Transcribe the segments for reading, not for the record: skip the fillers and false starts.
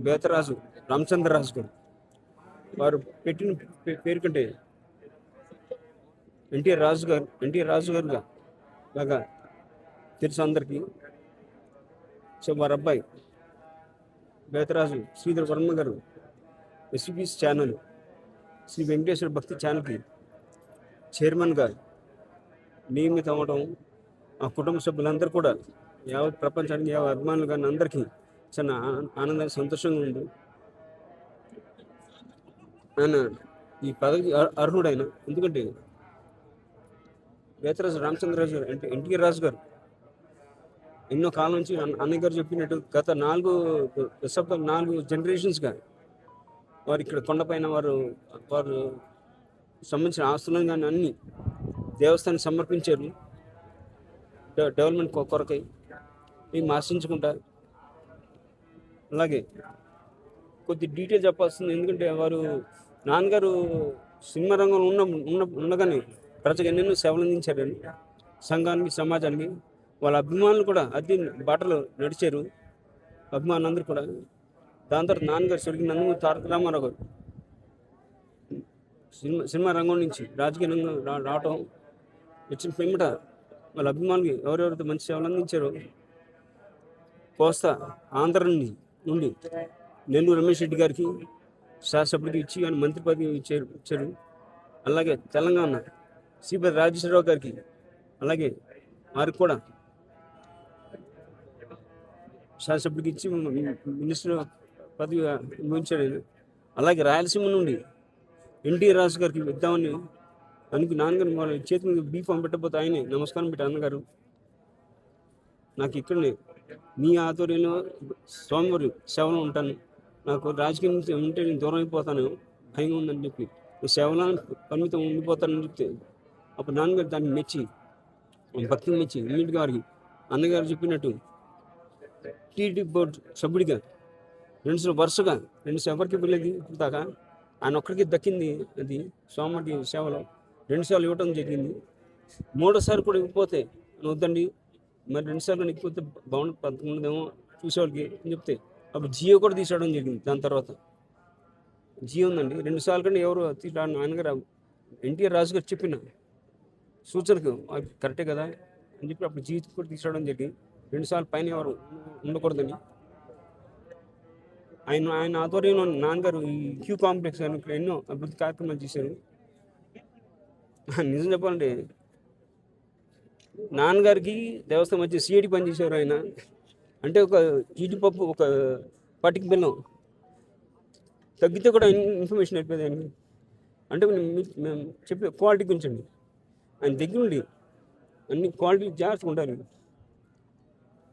బేతరాజు రామచంద్రరాజు గారు వారు పెట్టిన పేరు కంటే ఎన్టీఆర్ రాజు గారుగా బాగా తెలుసు అందరికీ. సో వారి అబ్బాయి బేతరాజు శ్రీధర్ వర్మ గారు ఎస్బీఎస్ ఛానల్ శ్రీ వెంకటేశ్వర భక్తి ఛానల్కి చైర్మన్గా నియమితం అవ్వడం ఆ కుటుంబ సభ్యులందరూ కూడా యావత్ ప్రపంచానికి యావత్ అభిమానులు కానీ అందరికీ చాలా ఆనందంగా సంతోషంగా ఉంది. ఆయన ఈ పదవికి అర్హుడైన, ఎందుకంటే బేతరాజు రామచంద్రరాజు గారు అంటే ఎన్టీఆర్ రాజు గారు ఎన్నో కాలం నుంచి అన్నయ్య గారు చెప్పినట్టు గత 4 జనరేషన్స్గా వారు ఇక్కడ కొండపైన వారు సంబంధించిన ఆస్తులను కానీ అన్ని దేవస్థానం సమర్పించారు డెవలప్మెంట్ కొరకై. మేము ఆశించుకుంటా. అలాగే కొద్ది డీటెయిల్ చెప్పాల్సింది, ఎందుకంటే వారు నాన్నగారు సినిమా రంగంలో ఉండగానే ప్రజలకు ఎన్నెన్నో సేవలు అందించారని, సంఘానికి సమాజానికి. వాళ్ళ అభిమానులు కూడా అదే బాటలో నడిచారు అభిమానులందరూ కూడా. దాని తర్వాత నాన్నగారు స్వర్గీయ నందమూరి తారక రామారావు గారు సినిమా రంగం నుంచి రాజకీయ రంగం రావటం వచ్చిన పిమ్మట వాళ్ళ అభిమానులకి ఎవరెవరైతే మంచి సేవలు అందించారో కోస్తా ఆంధ్ర నుండి నెల్లూరు రమేష్ రెడ్డి గారికి శాసనసభ్యుడికి ఇచ్చి ఆయన మంత్రి పదవి ఇచ్చారు. అలాగే తెలంగాణ శ్రీపతి రాజేశ్వరరావు గారికి అలాగే వారికి కూడా శాసనసభ్యుడికి ఇచ్చి మినిస్టర్ పదవి అనుభవించాడు. అలాగే రాయలసీమ నుండి ఎన్టీఆర్ రాజు గారికి ఇద్దామని నాన్నగారు వాళ్ళ చేతి మీద బీఫామ్ పెట్టకపోతే ఆయనే నమస్కారం పెట్టి అన్నగారు, నాకు ఇక్కడనే మీ ఆధ్వర్యంలో స్వామివారి సేవలో ఉంటాను, నాకు రాజకీయం నుంచి ఉంటే నేను దూరం అయిపోతాను భయంగా ఉందని చెప్పి సేవలో పరిమితం ఉండిపోతానని చెప్తే అప్పుడు నాన్నగారు దాన్ని మెచ్చి భక్తిని మెచ్చి ఇమ్మీడియట్గా వారికి అన్నగారు చెప్పినట్టు టీడీ బోర్డు సభ్యుడిగా వరుసగా 2 ఎవరికి వెళ్ళేది దాకా ఆయన ఒక్కరికి దక్కింది. అది స్వామి సేవలో 2 సార్లు ఇవ్వటం జరిగింది. 3వసారి కూడా ఇవ్వకపోతే వద్దండి, మరి 2 సార్లు ఇవ్వకపోతే బాగుంది 11 ఏమో చూసేవాళ్ళకి అని చెప్తే అప్పుడు జియో కూడా తీసుకోవడం జరిగింది. దాని తర్వాత జియో ఉందండి. 2 సార్లు కంటే ఎవరు ఆయనగారు ఎన్టీఆర్ రాజు గారు చెప్పిన సూచనకు కరెక్టే కదా అని చెప్పి అప్పుడు జియో కూడా తీసుకోవడం జరిగింది. 2 సార్లు పైన ఎవరు ఉండకూడదని ఆయన ఆధ్వర్యంలో నాన్నగారు ఈ క్యూ కాంప్లెక్స్ అని ఇక్కడ ఎన్నో అభివృద్ధి కార్యక్రమాలు చేశారు. నిజం చెప్పాలంటే నాన్నగారికి దేవస్థానం వచ్చి సిఐడి పనిచేసేవారు ఆయన. అంటే ఒక జీడిపప్పు ఒక పటికి బెల్లం తగ్గితే కూడా ఇన్ఫర్మేషన్ అయిపోయింది ఆయనకి. అంటే మేము చెప్పే క్వాలిటీ గురించి అండి. ఆయన దగ్గర ఉండి అన్ని క్వాలిటీ జాగ్రత్తగా ఉంటారు.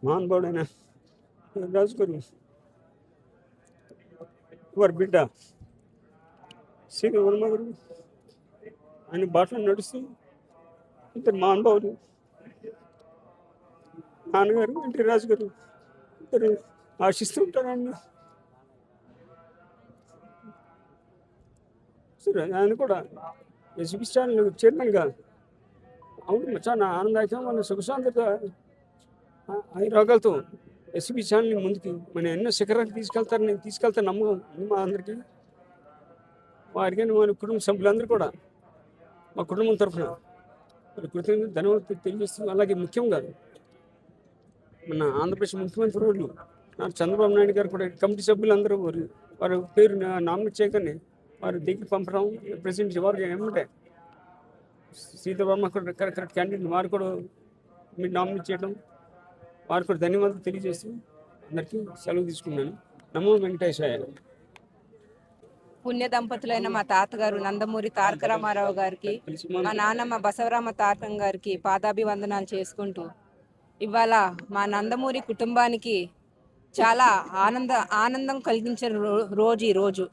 మహానుభావుడైన రాజు గారు వారి బిడ్డ శ్రీధర్ వర్మ గారు ఆయన బాటలో నడుస్తూ ఇద్దరు మహానుభావులు నాన్నగారు ఎన్టీ రాజు గారు ఇద్దరు ఆశిస్తూ ఉంటారన్న. సరే ఆయన కూడా ఎస్బీఎస్ ఛానల్ చైర్మన్గా అవును చాలా ఆనందదాయకం. వాళ్ళ సుఖశాంతత రోగాలతో ఎస్బీఎస్ ఛానల్ని ముందుకి మన ఎన్నో శిఖరాలకు తీసుకెళ్తారు నమ్మకం మా అందరికీ. వారికి మన కుటుంబ సభ్యులందరూ కూడా మా కుటుంబం తరఫున కృతజ్ఞతలు ధన్యవాదాలు తెలియజేస్తున్నాం. అలాగే ముఖ్యంగా మన ఆంధ్రప్రదేశ్ ముఖ్యమంత్రి వాళ్ళు చంద్రబాబు నాయుడు గారు కూడా కమిటీ సభ్యులందరూ వారి పేరు నామినేట్ చేయగానే వారి దగ్గర పంపడం ప్రెసిడెంట్ వారు ఏమంటే శ్రీధర్ వర్మ కరెక్ట్ క్యాండిడేట్ వారు కూడా మీరు నామినేట్ చేయడం వారికి కూడా ధన్యవాదాలు తెలియజేస్తూ అందరికీ సెలవు తీసుకున్నాను. నమో వెంకటేశాయ. పుణ్య దంపతులైన మా తాతగారు నందమూరి తారక రామారావు గారికి, మా నాన్నమ్మ బసవరామ తారకం గారికి పాదాభివందనాలు చేసుకుంటూ ఇవాళ మా నందమూరి కుటుంబానికి చాలా ఆనందం కలిగించిన రోజు ఈ రోజు.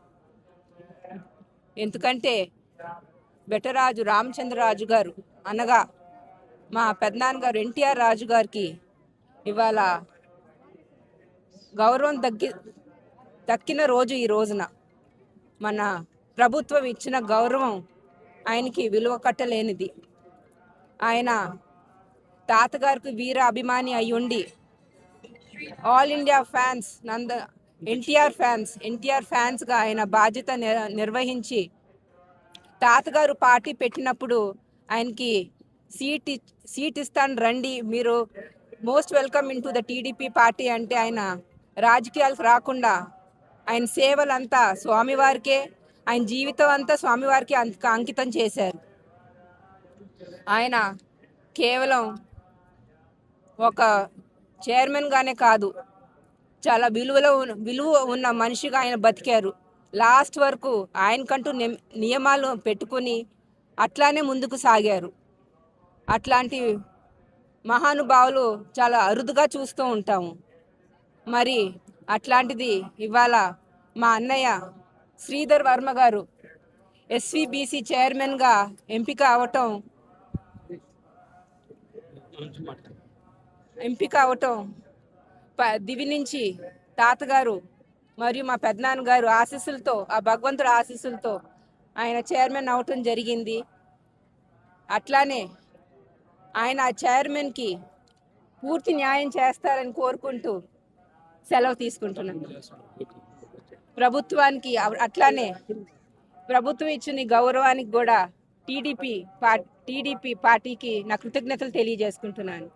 ఎందుకంటే బెటరాజు రామచంద్రరాజు గారు అనగా మా పెద్దనాన్నగారు ఎన్టీఆర్ రాజు గారికి ఇవాళ గౌరవం దక్కిన రోజు ఈ రోజున. మన ప్రభుత్వం ఇచ్చిన గౌరవం ఆయనకి విలువ కట్టలేనిది. ఆయన తాతగారికి వీర అభిమాని అయ్యుండి ఆల్ ఇండియా ఫ్యాన్స్ ఎన్టీఆర్ ఫ్యాన్స్గా ఆయన బాధ్యత నిర్వహించి తాతగారు పార్టీ పెట్టినప్పుడు ఆయనకి సీట్ ఇస్తాను రండి, మీరు most welcome in to the TDP party అంటే ఆయన రాజకీయాలకు రాకుండా ఆయన సేవలంతా స్వామివారికే, ఆయన జీవితం అంతా స్వామివారికి అంకితం చేశారు. ఆయన కేవలం ఒక చైర్మన్గానే కాదు, చాలా విలువ ఉన్న మనిషిగా ఆయన బతికారు. లాస్ట్ వరకు ఆయనకంటూ నియమాలు పెట్టుకుని అట్లానే ముందుకు సాగారు. అట్లాంటి మహానుభావులు చాలా అరుదుగా చూస్తూ ఉంటాము. మరి అట్లాంటిది ఇవాళ మా అన్నయ్య శ్రీధర్ వర్మ గారు ఎస్వీబీసీ చైర్మన్గా ఎంపిక అవటం దివి నుంచి తాతగారు మరియు మా పెద్దనాన్నగారు ఆశీస్సులతో, ఆ భగవంతుడు ఆశీస్సులతో ఆయన చైర్మన్ అవటం జరిగింది. అట్లానే ఆయన ఆ చైర్మన్కి పూర్తి న్యాయం చేస్తారని కోరుకుంటూ సెలవు తీసుకుంటున్నాను. ప్రభుత్వానికి అట్లానే ప్రభుత్వం ఇచ్చిన గౌరవానికి కూడా టీడీపీ పార్టీకి నా కృతజ్ఞతలు తెలియజేసుకుంటున్నాను.